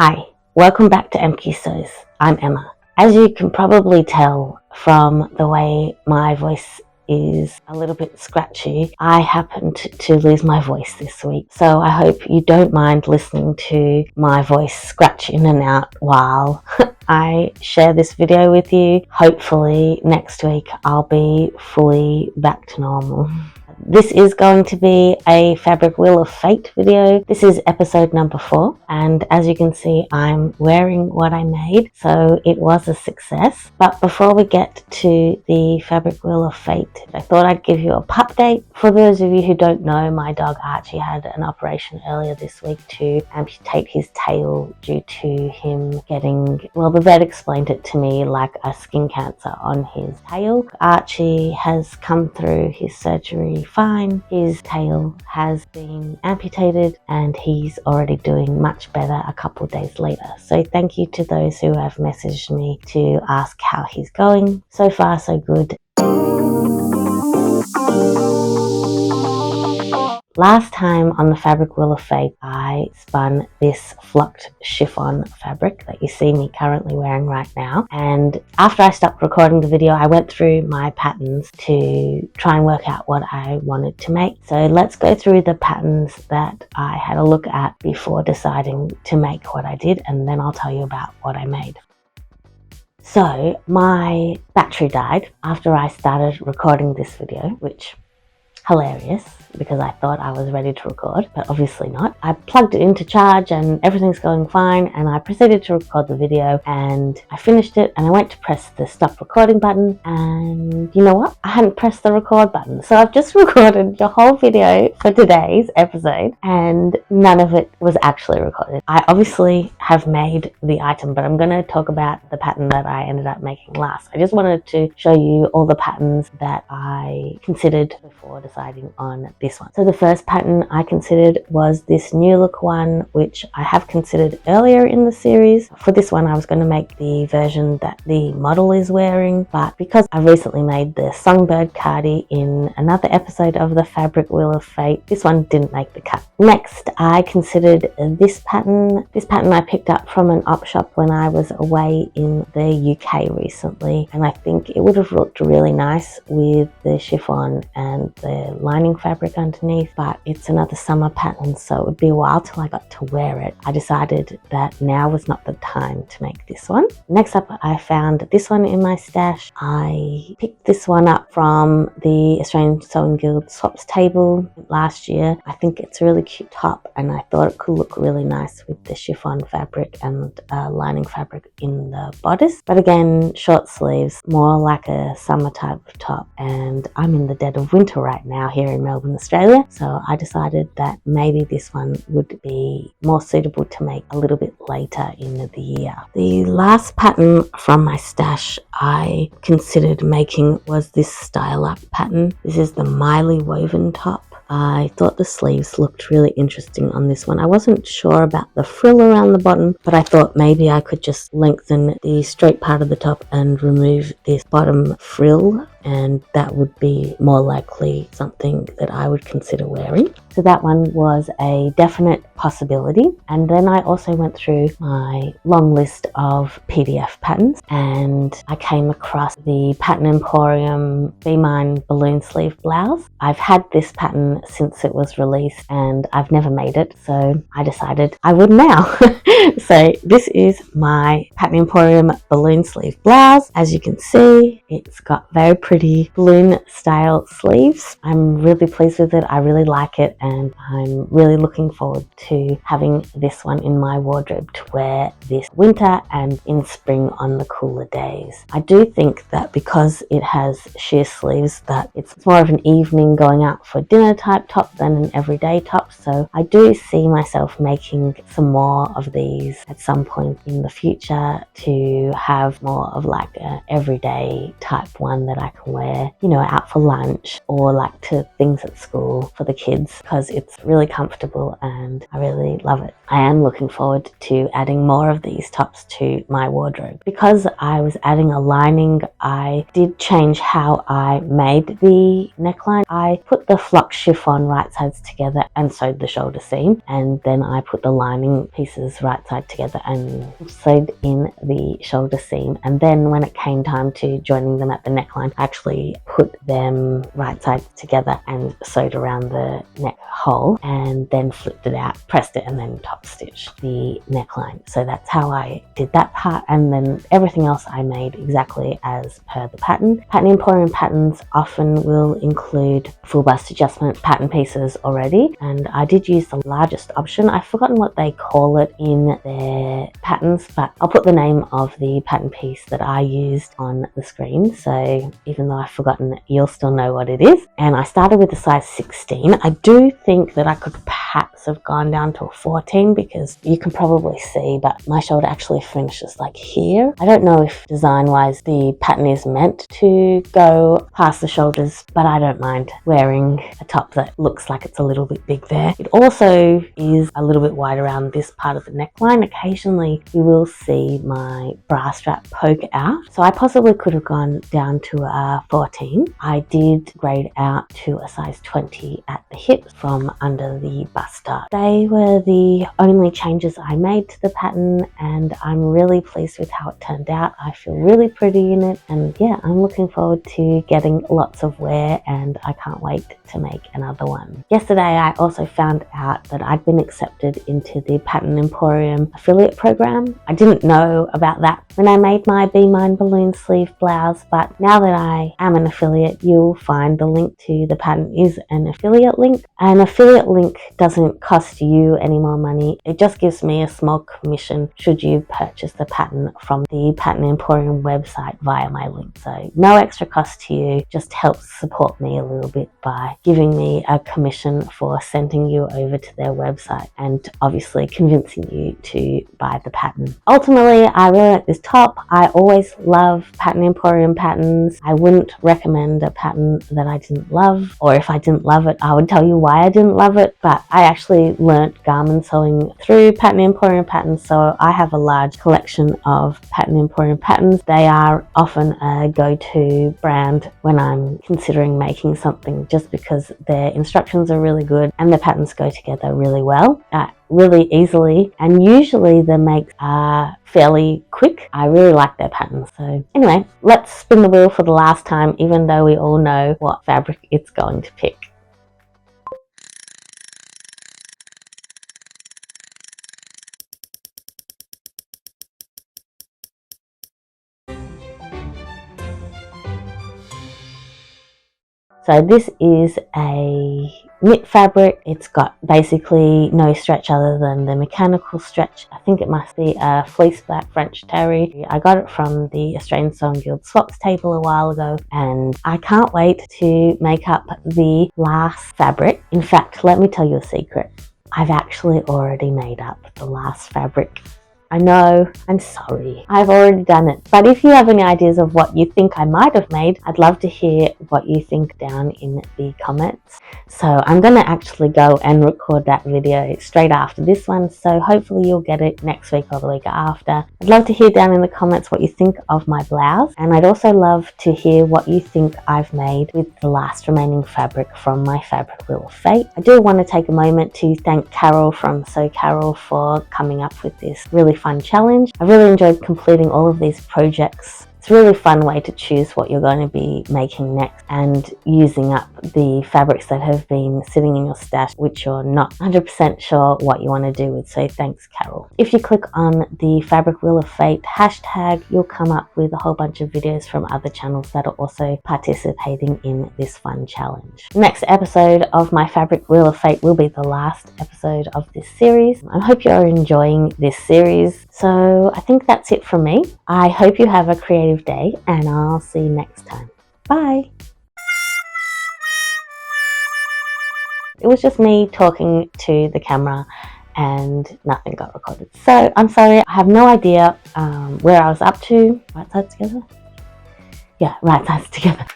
Hi, welcome back to MQ Sews. I'm Emma. As you can probably tell from the way my voice is a little bit scratchy, I happened to lose my voice this week. So I hope you don't mind listening to my voice scratch in and out while I share this video with you. Hopefully next week I'll be fully back to normal. This is going to be a Fabric Wheel of Fate video. This is episode number 4, and as you can see, I'm wearing what I made, so it was a success. But before we get to the Fabric Wheel of Fate, I thought I'd give you a pup date. For those of you who don't know, my dog Archie had an operation earlier this week to amputate his tail due to him getting, well, the vet explained it to me like a skin cancer on his tail. Archie has come through his surgery fine. His tail has been amputated and he's already doing much better a couple of days later. So thank you to those who have messaged me to ask how he's going. So far so good. Last time on the Fabric Wheel of Fate, I spun this flocked chiffon fabric that you see me currently wearing right now. And after I stopped recording the video, I went through my patterns to try and work out what I wanted to make. So let's go through the patterns that I had a look at before deciding to make what I did, and then I'll tell you about what I made. So my battery died after I started recording this video, which hilarious because I thought I was ready to record, but obviously not. I plugged it into charge and everything's going fine, and I proceeded to record the video, and I finished it and I went to press the stop recording button, and you know what? I hadn't pressed the record button. So I've just recorded the whole video for today's episode and none of it was actually recorded. I obviously have made the item, but I'm going to talk about the pattern that I ended up making last. I just wanted to show you all the patterns that I considered before deciding on this one. So the first pattern I considered was this new look one, which I have considered earlier in the series. For this one I was going to make the version that the model is wearing, but because I recently made the songbird cardi in another episode of the Fabric Wheel of Fate, this one didn't make the cut. Next I considered this pattern. This pattern I picked up from an op shop when I was away in the UK recently, and I think it would have looked really nice with the chiffon and the lining fabric underneath, but it's another summer pattern, so it would be a while till I got to wear it. I decided that now was not the time to make this one. Next up I found this one in my stash. I picked this one up from the Australian Sewing Guild swaps table last year. I think it's a really cute top and I thought it could look really nice with the chiffon fabric and lining fabric in the bodice, but again, short sleeves, more like a summer type of top, and I'm in the dead of winter right now here in Melbourne, Australia, so I decided that maybe this one would be more suitable to make a little bit later in the year. The last pattern from my stash I considered making was this style up pattern. This is the Miley woven top. I thought the sleeves looked really interesting on this one. I wasn't sure about the frill around the bottom, but I thought maybe I could just lengthen the straight part of the top and remove this bottom frill, and that would be more likely something that I would consider wearing. So that one was a definite possibility. And then I also went through my long list of PDF patterns and I came across the Pattern Emporium Be Mine balloon sleeve blouse. I've had this pattern since it was released and I've never made it, so I decided I would now. So this is my Pattern Emporium balloon sleeve blouse. As you can see, it's got very pretty balloon style sleeves. I'm really pleased with it. I really like it, and I'm really looking forward to having this one in my wardrobe to wear this winter and in spring on the cooler days. I do think that because it has sheer sleeves that it's more of an evening going out for dinner type top than an everyday top, so I do see myself making some more of these at some point in the future to have more of like a everyday type one that I can wear, you know, out for lunch or like to things at school for the kids, because it's really comfortable and I really love it. I am looking forward to adding more of these tops to my wardrobe. Because I was adding a lining, I did change how I made the neckline. I put the flock chiffon right sides together and sewed the shoulder seam, and then I put the lining pieces right side together and sewed in the shoulder seam, and then when it came time to joining them at the neckline, I actually put them right sides together and sewed around the neck hole, and then flipped it out, pressed it, and then top stitched the neckline. So that's how I did that part, and then everything else I made exactly as per the pattern. Pattern Emporium patterns often will include full bust adjustment pattern pieces already, and I did use the largest option. I've forgotten what they call it in their patterns, but I'll put the name of the pattern piece that I used on the screen, so even though I've forgotten, you'll still know what it is. And I started with a size 16. I do think that I could perhaps have gone down to a 14, because you can probably see, but my shoulder actually finishes like here. I don't know if design wise the pattern is meant to go past the shoulders, but I don't mind wearing a top that looks like it's a little bit big there. It also is a little bit wide around this part of the neckline. Occasionally you will see my bra strap poke out, so I possibly could have gone down to a 14. I did grade out to a size 20 at the hips from under the bust dart. They were the only changes I made to the pattern, and I'm really pleased with how it turned out. I feel really pretty in it, and yeah, I'm looking forward to getting lots of wear, and I can't wait to make another one. Yesterday I also found out that I'd been accepted into the Pattern Emporium affiliate program. I didn't know about that when I made my Be Mine balloon sleeve blouse, but now that I am an affiliate, you'll find the link to the pattern is an affiliate link. An affiliate link doesn't cost you any more money. It just gives me a small commission should you purchase the pattern from the Pattern Emporium website via my link. So no extra cost to you, just helps support me a little bit by giving me a commission for sending you over to their website and obviously convincing you to buy the pattern. Ultimately, I really like this top. I always love Pattern Emporium patterns. I wouldn't recommend a pattern that I didn't love, or if I didn't love it, I would tell you why I didn't love it. But I actually learnt garment sewing through Pattern Emporium patterns, so I have a large collection of Pattern Emporium patterns. They are often a go-to brand when I'm considering making something, just because their instructions are really good and the patterns go together really well, really easily, and usually the makes are fairly quick. I really like their patterns. So anyway, let's spin the wheel for the last time, even though we all know what fabric it's going to pick. So this is a knit fabric. It's got basically no stretch other than the mechanical stretch. I think it must be a fleece black French terry. I got it from the Australian Sewing Guild swaps table a while ago, and I can't wait to make up the last fabric. In fact, let me tell you a secret. I've actually already made up the last fabric. I know, I'm sorry, I've already done it. But if you have any ideas of what you think I might have made, I'd love to hear what you think down in the comments. So I'm going to actually go and record that video straight after this one, so hopefully you'll get it next week or the week after. I'd love to hear down in the comments what you think of my blouse, and I'd also love to hear what you think I've made with the last remaining fabric from my fabric wheel of fate. I do want to take a moment to thank Carol from Sew Carol for coming up with this really fun challenge. I really enjoyed completing all of these projects. It's a really fun way to choose what you're going to be making next and using up the fabrics that have been sitting in your stash which you're not 100% sure what you want to do with. So thanks, Carol. If you click on the Fabric Wheel of Fate hashtag, you'll come up with a whole bunch of videos from other channels that are also participating in this fun challenge. The next episode of my Fabric Wheel of Fate will be the last episode of this series. I hope you're enjoying this series. So I think that's it from me. I hope you have a creative day, and I'll see you next time. Bye. It was just me talking to the camera and nothing got recorded. So I'm sorry, I have no idea where I was up to. Right sides together? Yeah, right sides together.